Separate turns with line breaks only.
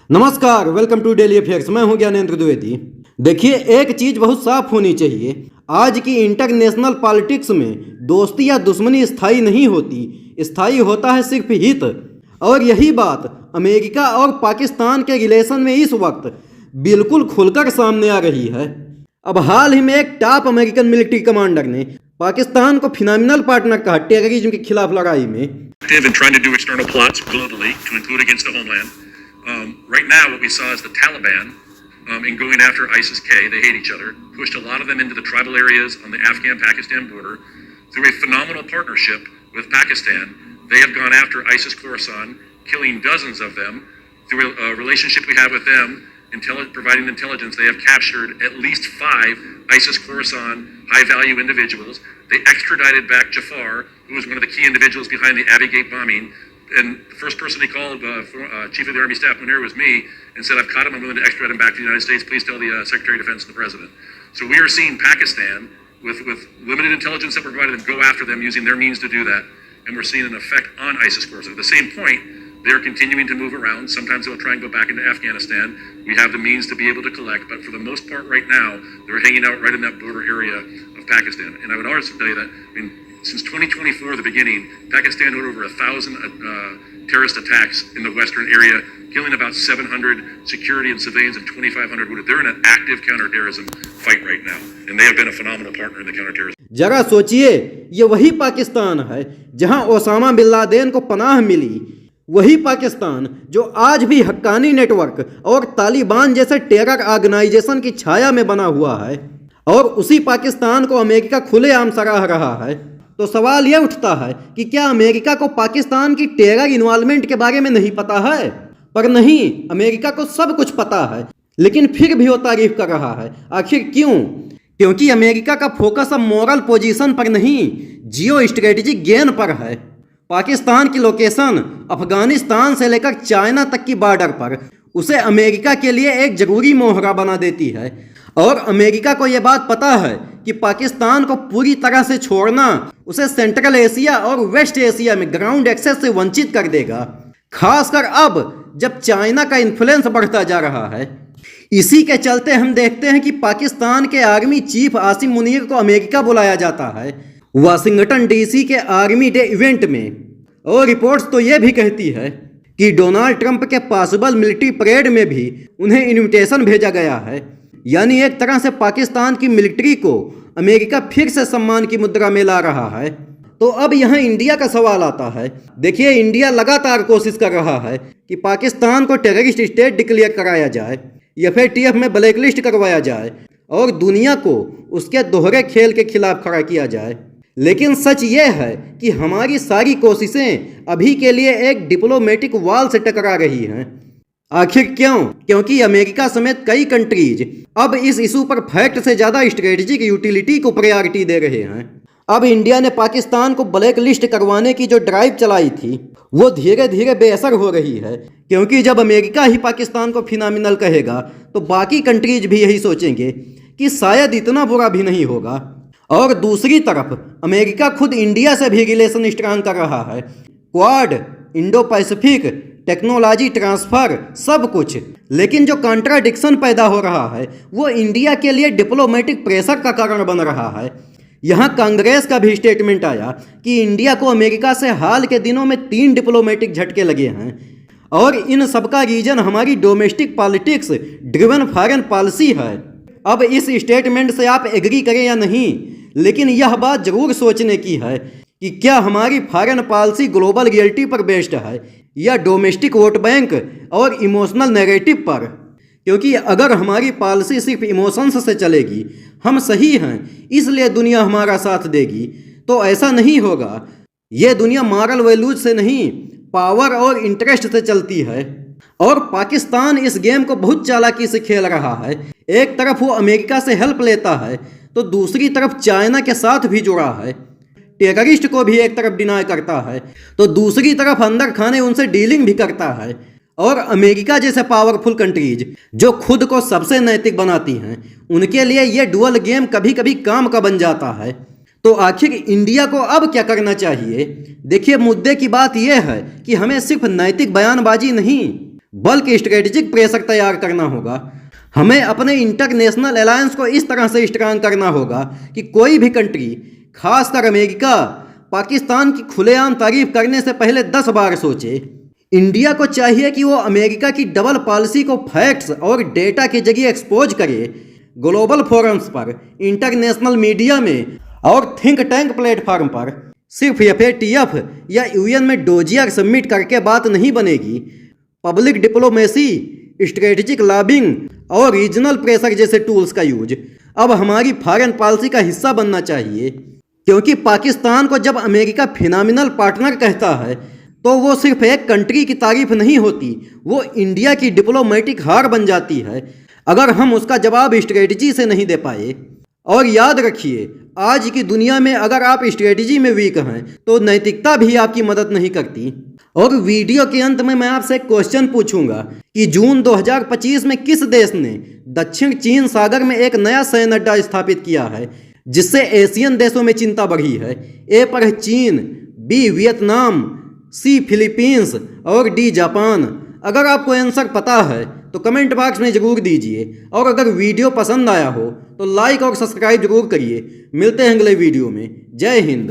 नमस्कार, welcome to daily affairs. मैं हूं ज्ञानेंद्र द्विवेदी। देखिए, एक चीज बहुत साफ होनी चाहिए। आज की इंटरनेशनल पॉलिटिक्स में दोस्ती या दुश्मनी स्थायी नहीं होती, स्थायी होता है सिर्फ हित। और यही बात अमेरिका और पाकिस्तान के रिलेशन में इस वक्त बिल्कुल खुलकर सामने आ रही है। अब हाल ही में एक टॉप अमेरिकन मिलिट्री कमांडर ने पाकिस्तान को फिनोमिनल पार्टनर कहा टेररिज्म के खिलाफ लड़ाई में।
And trying to do external plots globally to include against the homeland. Right now, what we saw is the Taliban, in going after ISIS-K, they hate each other, pushed a lot of them into the tribal areas on the Afghan-Pakistan border. Through a phenomenal partnership with Pakistan, they have gone after ISIS-Khorasan, killing dozens of them. Through a relationship we have with them, providing intelligence, they have captured at least 5 ISIS-Khorasan high-value individuals. They extradited back Jafar, who was one of the key individuals behind the Abbey Gate bombing. And the first person he called, Chief of the Army Staff Munir, was me, and said, "I've caught him. I'm willing to extradite him back to the United States. Please tell the Secretary of Defense and the President." So we are seeing Pakistan, with limited intelligence that we're providing them, go after them using their means to do that. And we're seeing an effect on ISIS-Khorasan. At the same point, they're continuing to move around. Sometimes they'll try and go back into Afghanistan. We have the means to be able to collect, but for the most part right now, they're hanging out right in that border area of Pakistan. And I would also tell you that, since 2024, the beginning, Pakistan had over 1,000 terrorist attacks in the western area, killing about 700 security and civilians and 2,500 wounded. They're in an active counterterrorism fight right now, and they have been a phenomenal partner in the counterterrorism.
जरा सोचिए, ये वही पाकिस्तान है जहां Osama bin Laden को पनाह मिली। वही पाकिस्तान जो आज भी हक्कानी नेटवर्क और तालिबान जैसे टेरर ऑर्गेनाइजेशन की छाया में बना हुआ है। और उसी पाकिस्तान को अमेरिका खुलेआम सराह रहा है। तो सवाल यह उठता है कि क्या अमेरिका को पाकिस्तान की टेरर इन्वॉल्वमेंट के बारे में नहीं पता है? पर नहीं, अमेरिका को सब कुछ पता है, लेकिन फिर भी वो तारीफ कर रहा है। आखिर क्यों? क्योंकि अमेरिका का फोकस अब मोरल पोजीशन पर नहीं, जियो स्ट्रेटेजिक गेन पर है। पाकिस्तान की लोकेशन अफगानिस्तान से लेकर चाइना तक की बॉर्डर पर उसे अमेरिका के लिए एक जरूरी मोहरा बना देती है। और अमेरिका को यह बात पता है कि पाकिस्तान को पूरी तरह से छोड़ना उसे सेंट्रल एशिया और वेस्ट एशिया में ग्राउंड एक्सेस से वंचित कर देगा, खासकर अब जब चाइना का इन्फ्लुएंस बढ़ता जा रहा है। इसी के चलते हम देखते हैं कि पाकिस्तान के आर्मी चीफ आसिम मुनीर को अमेरिका बुलाया जाता है वाशिंगटन डीसी के आर्मी डे इवेंट में। और रिपोर्ट्स तो ये भी कहती है कि डोनाल्ड ट्रंप के पॉसिबल मिलिट्री परेड में भी उन्हें इन्विटेशन भेजा गया है। यानी एक तरह से पाकिस्तान की मिलिट्री को अमेरिका फिर से सम्मान की मुद्रा में ला रहा है। तो अब यहाँ इंडिया का सवाल आता है। देखिए, इंडिया लगातार कोशिश कर रहा है कि पाकिस्तान को टेररिस्ट स्टेट डिक्लेयर कराया जाए, FATF में ब्लैकलिस्ट करवाया जाए और दुनिया को उसके दोहरे खेल के खिलाफ खड़ा किया जाए। लेकिन सच ये है कि हमारी सारी कोशिशें अभी के लिए एक डिप्लोमेटिक वॉल से टकरा रही हैं। आखिर क्यों? क्योंकि अमेरिका समेत कई कंट्रीज अब इस इशू पर फैक्ट से ज़्यादा स्ट्रेटेजिक यूटिलिटी को प्रायोरिटी दे रहे हैं। अब इंडिया ने पाकिस्तान को ब्लैक लिस्ट करवाने की जो ड्राइव चलाई थी वो धीरे धीरे बेअसर हो रही है। क्योंकि जब अमेरिका ही पाकिस्तान को फिनोमिनल कहेगा तो बाकी कंट्रीज भी यही सोचेंगे कि शायद इतना बुरा भी नहीं होगा। और दूसरी तरफ अमेरिका खुद इंडिया से भी रिलेशन स्ट्रांग कर रहा है। Quad, Indo Pacific, technology transfer, सब कुछ। लेकिन जो कॉन्ट्राडिक्शन पैदा हो रहा है वो इंडिया के लिए डिप्लोमेटिक प्रेशर का कारण बन रहा है। यहाँ कांग्रेस का भी स्टेटमेंट आया कि इंडिया को अमेरिका से हाल के दिनों में 3 डिप्लोमेटिक झटके लगे हैं और इन सबका रीजन हमारी domestic politics driven foreign policy है। अब इस स्टेटमेंट से आप एग्री करें या नहीं, लेकिन यह बात जरूर सोचने की है कि क्या हमारी फॉरेन पॉलिसी ग्लोबल रियलिटी पर बेस्ड है या डोमेस्टिक वोट बैंक और इमोशनल नैरेटिव पर। क्योंकि अगर हमारी पॉलिसी सिर्फ इमोशंस से चलेगी, हम सही हैं इसलिए दुनिया हमारा साथ देगी, तो ऐसा नहीं होगा। ये दुनिया मॉरल वैल्यूज से नहीं, पावर और इंटरेस्ट से चलती है। और पाकिस्तान इस गेम को बहुत चालाकी से खेल रहा है। एक तरफ वो अमेरिका से हेल्प लेता है तो दूसरी तरफ चाइना के साथ भी जुड़ा है। टेररिस्ट को भी एक तरफ डिनाय करता है तो दूसरी तरफ अंदर खाने उनसे डीलिंग भी करता है। और अमेरिका जैसे पावरफुल कंट्रीज जो खुद को सबसे नैतिक बनाती हैं, उनके लिए ये डुअल गेम कभी कभी काम का बन जाता है। तो आखिर इंडिया को अब क्या करना चाहिए? देखिए, मुद्दे की बात यह है कि हमें सिर्फ नैतिक बयानबाजी नहीं बल्कि स्ट्रेटेजिक प्रेशर तैयार करना होगा। हमें अपने इंटरनेशनल अलायंस को इस तरह से स्ट्रांग करना होगा कि कोई भी कंट्री, खासकर अमेरिका, पाकिस्तान की खुलेआम तारीफ करने से पहले 10 बार सोचे। इंडिया को चाहिए कि वो अमेरिका की डबल पॉलिसी को फैक्ट्स और डेटा के जरिए एक्सपोज करे, ग्लोबल फोरम्स पर, इंटरनेशनल मीडिया में और थिंक टैंक प्लेटफॉर्म पर। सिर्फ FATF या UN में डोजियर सबमिट करके बात नहीं बनेगी। पब्लिक डिप्लोमेसी, स्ट्रेटेजिक लॉबिंग और रीजनल प्रेशर जैसे टूल्स का यूज अब हमारी फॉरेन पॉलिसी का हिस्सा बनना चाहिए, क्योंकि पाकिस्तान को जब अमेरिका फिनोमिनल पार्टनर कहता है तो वो सिर्फ एक कंट्री की तारीफ नहीं होती, वो इंडिया की डिप्लोमेटिक हार बन जाती है अगर हम उसका जवाब स्ट्रेटजी से नहीं दे पाए। और याद रखिए, आज की दुनिया में अगर आप स्ट्रेटजी में वीक हैं तो नैतिकता भी आपकी मदद नहीं करती। और वीडियो के अंत में मैं आपसे एक क्वेश्चन पूछूंगा कि जून 2025 में किस देश ने दक्षिण चीन सागर में एक नया सैन्य अड्डा स्थापित किया है, जिससे एशियन देशों में चिंता बढ़ी है? ए पर है चीन, बी वियतनाम, सी फिलीपींस और डी जापान। अगर आपको आंसर पता है तो कमेंट बॉक्स में जरूर दीजिए, और अगर वीडियो पसंद आया हो तो लाइक और सब्सक्राइब जरूर करिए। मिलते हैं अगले वीडियो में। जय हिंद।